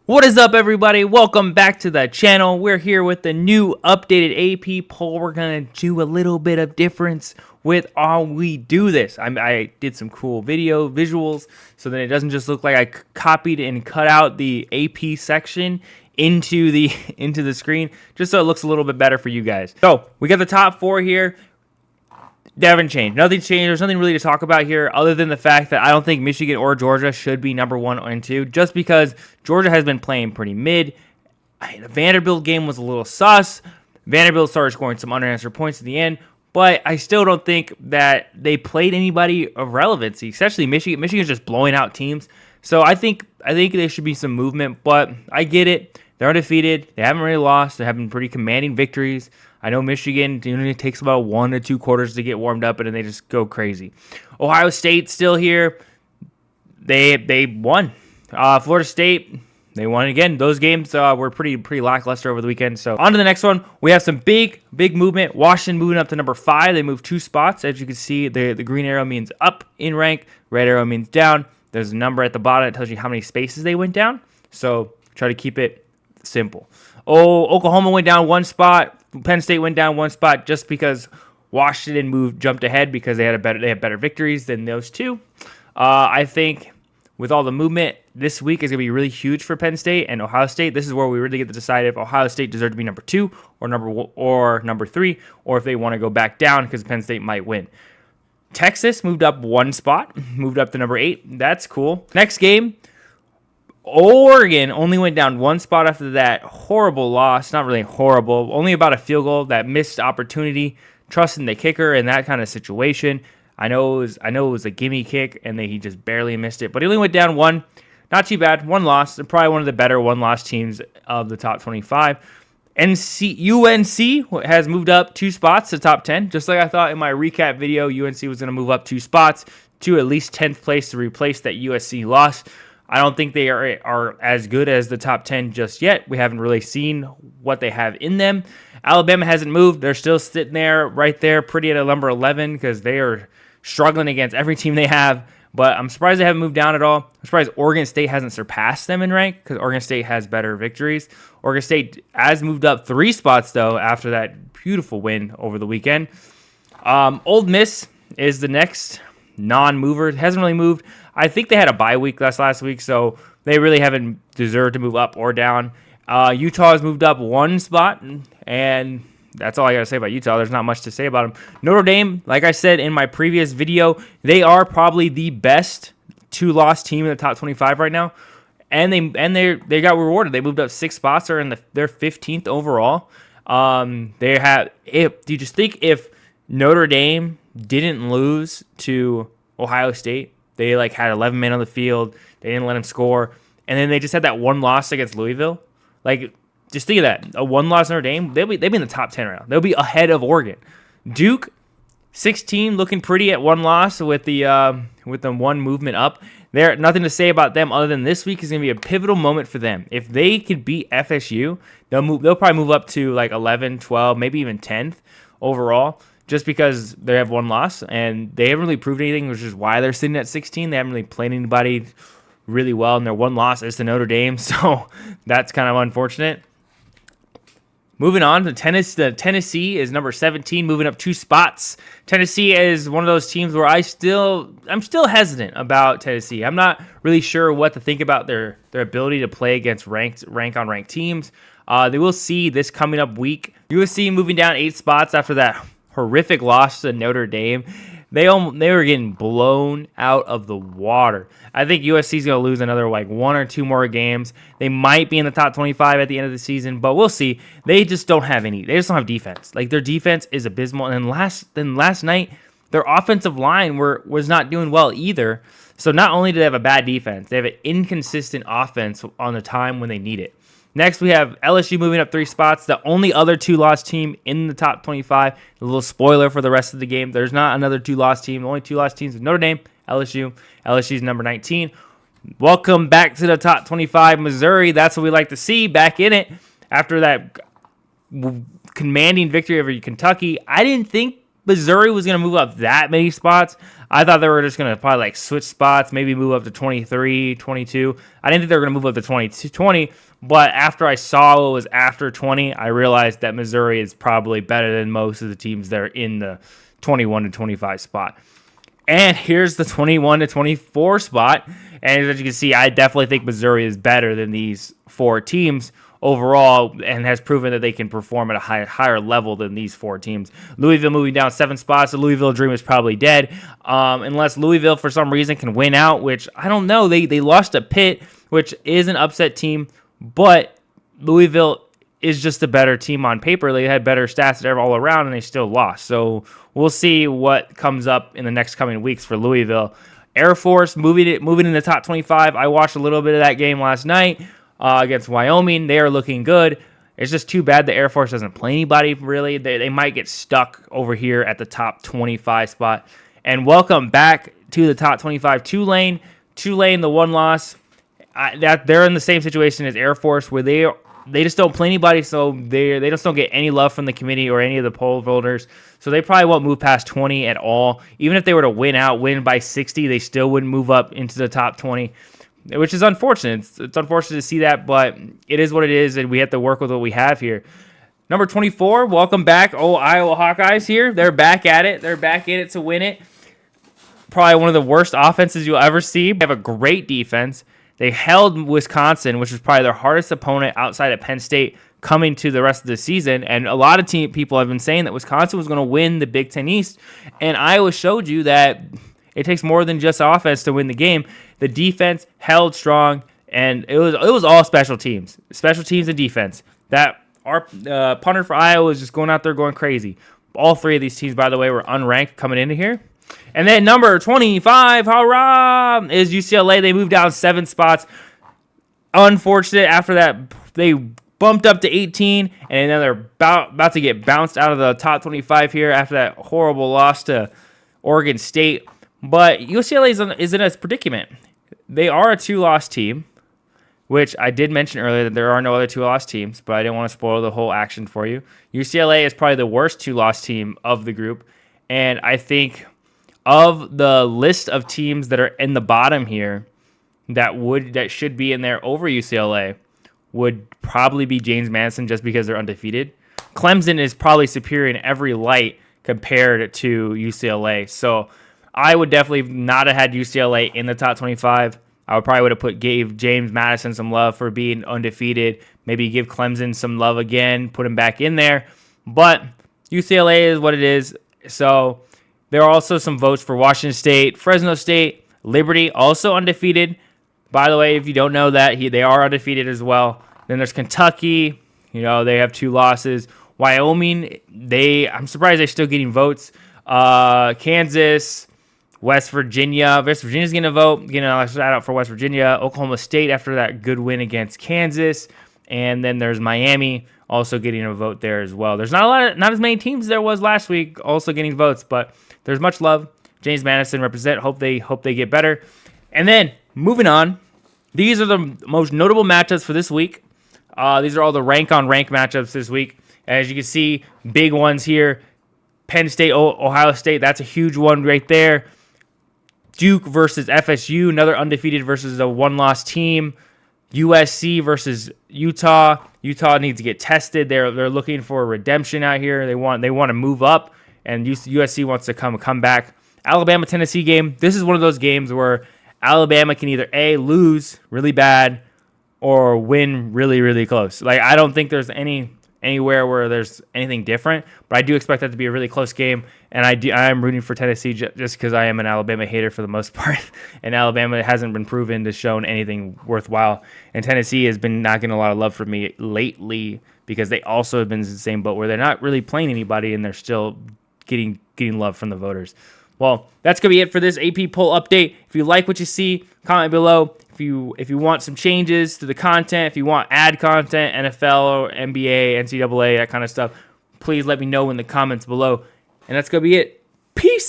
What is up, everybody? Welcome back to the channel. We're here with the new updated AP poll. We're going to do a little bit of difference with how we do this. I did some cool visuals, so that it doesn't just look like I copied and cut out the AP section into the screen, just so it looks a little bit better for you guys. So we got the top four here. They haven't changed. Nothing's changed. There's nothing really to talk about here other than the fact that I don't think Michigan or Georgia should be number 1 and 2, just because Georgia has been playing pretty mid. The Vanderbilt game was a little sus. Vanderbilt started scoring some unanswered points at the end, but I still don't think that they played anybody of relevancy, especially Michigan. Michigan's just blowing out teams. So I think there should be some movement, but I get it. They're undefeated. They haven't really lost. They're having pretty commanding victories. I know Michigan, it takes about 1 to 2 quarters to get warmed up, and then they just go crazy. Ohio State still here. They won. Florida State, they won again. Those games were pretty lackluster over the weekend. So on to the next one. We have some big movement. Washington moving up to number 5. They moved 2 spots. As you can see, the green arrow means up in rank. Red arrow means down. There's a number at the bottom that tells you how many spaces they went down. So try to keep it simple. Oklahoma went down 1 spot. Penn State went down 1 spot just because Washington jumped ahead because they had better victories than those two. I think with all the movement this week is going to be really huge for Penn State and Ohio State. This is where we really get to decide if Ohio State deserves to be number 2 or number 3, or if they want to go back down because Penn State might win. Texas moved up 1 spot, moved up to number 8. That's cool. Next game, Oregon only went down 1 spot after that horrible loss. Not really horrible. Only about a field goal, that missed opportunity, trusting the kicker in that kind of situation. I know it was a gimme kick, and he just barely missed it. But he only went down 1. Not too bad. 1 loss. Probably one of the better 1-loss teams of the top 25. UNC has moved up 2 spots to top 10. Just like I thought in my recap video, UNC was going to move up 2 spots to at least 10th place to replace that USC loss. I don't think they are as good as the top 10 just yet. We haven't really seen what they have in them. Alabama hasn't moved. They're still sitting there, right there, pretty at a number 11 because they are struggling against every team they have. But I'm surprised they haven't moved down at all. I'm surprised Oregon State hasn't surpassed them in rank because Oregon State has better victories. Oregon State has moved up 3 spots, though, after that beautiful win over the weekend. Ole Miss is the next non-mover. It hasn't really moved. I think they had a bye week last week, so they really haven't deserved to move up or down. Utah has moved up 1 spot, and that's all I got to say about Utah. There's not much to say about them. Notre Dame, like I said in my previous video, they are probably the best 2-loss team in the top 25 right now, and they got rewarded. They moved up 6 spots. They're in their 15th overall. Do you just think if Notre Dame didn't lose to Ohio State, they had 11 men on the field, they didn't let them score, and then they just had that 1 loss against Louisville? Just think of that. A 1-loss Notre Dame, they'll be in the top 10 right now. They'll be ahead of Oregon. Duke, 16, looking pretty at 1 loss with the 1 movement up. There's nothing to say about them other than this week is going to be a pivotal moment for them. If they could beat FSU, they'll probably move up to 11, 12, maybe even 10th overall, just because they have 1 loss, and they haven't really proved anything, which is why they're sitting at 16. They haven't really played anybody really well, and their 1 loss is to Notre Dame, so that's kind of unfortunate. Moving on to Tennessee is number 17, moving up 2 spots. Tennessee is one of those teams where I'm still hesitant about Tennessee. I'm not really sure what to think about their ability to play against rank-on-rank teams. They will see this coming up week. USC moving down 8 spots after that horrific loss to Notre Dame. They were getting blown out of the water. I think USC is going to lose another 1 or 2 more games. They might be in the top 25 at the end of the season, but we'll see. They just don't have defense. Their defense is abysmal. And then last night, their offensive line was not doing well either. So not only do they have a bad defense, they have an inconsistent offense on the time when they need it. Next, we have LSU moving up 3 spots. The only other 2-loss team in the top 25. A little spoiler for the rest of the game. There's not another 2-loss team. The only 2-loss teams are Notre Dame, LSU. LSU's number 19. Welcome back to the top 25, Missouri. That's what we like to see, back in it. After that commanding victory over Kentucky, I didn't think Missouri was going to move up that many spots. I thought they were just going to probably like switch spots, maybe move up to 23, 22. I didn't think they were going to move up to 20, but after I saw what was after 20, I realized that Missouri is probably better than most of the teams that are in the 21 to 25 spot. And here's the 21 to 24 spot. And as you can see, I definitely think Missouri is better than these four teams overall and has proven that they can perform at a higher level than these four teams. Louisville moving down 7 spots. The Louisville dream is probably dead unless Louisville for some reason can win out, which I don't know. They lost to Pitt, which is an upset team, but Louisville is just a better team on paper. They had better stats all around, and they still lost. So we'll see what comes up in the next coming weeks for Louisville. Air Force moving in the top 25. I watched a little bit of that game last night against Wyoming. They are looking good. It's just too bad the Air Force doesn't play anybody, really. They might get stuck over here at the top 25 spot. And welcome back to the top 25, Tulane. Tulane, the one loss. They're in the same situation as Air Force, where they just don't play anybody, so they just don't get any love from the committee or any of the poll voters. So they probably won't move past 20 at all. Even if they were to win by 60, they still wouldn't move up into the top 20, which is unfortunate. It's unfortunate to see that, but it is what it is, and we have to work with what we have here. Number 24, welcome back. Iowa Hawkeyes here. They're back at it. They're back in it to win it. Probably one of the worst offenses you'll ever see. They have a great defense. They held Wisconsin, which was probably their hardest opponent outside of Penn State coming to the rest of the season. And a lot of people have been saying that Wisconsin was going to win the Big Ten East. And Iowa showed you that it takes more than just offense to win the game. The defense held strong, and it was all special teams and defense. That our punter for Iowa was just going out there going crazy. All three of these teams, by the way, were unranked coming into here. And then number 25, hurrah, is UCLA. They moved down 7 spots. Unfortunate. After that, they bumped up to 18, and then they're about to get bounced out of the top 25 here after that horrible loss to Oregon State. But UCLA is in a predicament. They are a 2-loss team, which I did mention earlier that there are no other 2-loss teams, but I didn't want to spoil the whole action for you. UCLA is probably the worst 2-loss team of the group, and I think of the list of teams that are in the bottom here that should be in there over UCLA would probably be James Madison just because they're undefeated. Clemson is probably superior in every light compared to UCLA. So I would definitely not have had UCLA in the top 25. I would have gave James Madison some love for being undefeated. Maybe give Clemson some love again, put him back in there. But UCLA is what it is. So there are also some votes for Washington State, Fresno State, Liberty, also undefeated. By the way, if you don't know that, they are undefeated as well. Then there's Kentucky. They have 2 losses. Wyoming, I'm surprised they're still getting votes. Kansas, West Virginia. West Virginia's going to vote. A shout out for West Virginia. Oklahoma State after that good win against Kansas. And then there's Miami also getting a vote there as well. There's not as many teams as there was last week also getting votes, but there's much love. James Madison represent. Hope they get better. And then moving on, these are the most notable matchups for this week. These are all the rank-on-rank matchups this week. As you can see, big ones here. Penn State, Ohio State, that's a huge one right there. Duke versus FSU, another undefeated versus a 1-loss team. USC versus Utah. Utah needs to get tested. They're looking for redemption out here. They want to move up, and USC wants to come back. Alabama-Tennessee game. This is one of those games where Alabama can either A, lose really bad or win really, really close. I don't think there's anywhere where there's anything different, but I do expect that to be a really close game, and I am rooting for Tennessee just because I am an Alabama hater for the most part, and Alabama hasn't been proven to show anything worthwhile, and Tennessee has been not getting a lot of love from me lately because they also have been in the same boat where they're not really playing anybody and they're still getting love from the voters. Well, that's going to be it for this AP poll update. If you like what you see, comment below. If you want some changes to the content, if you want ad content, NFL or NBA, NCAA, that kind of stuff, please let me know in the comments below. And that's going to be it. Peace!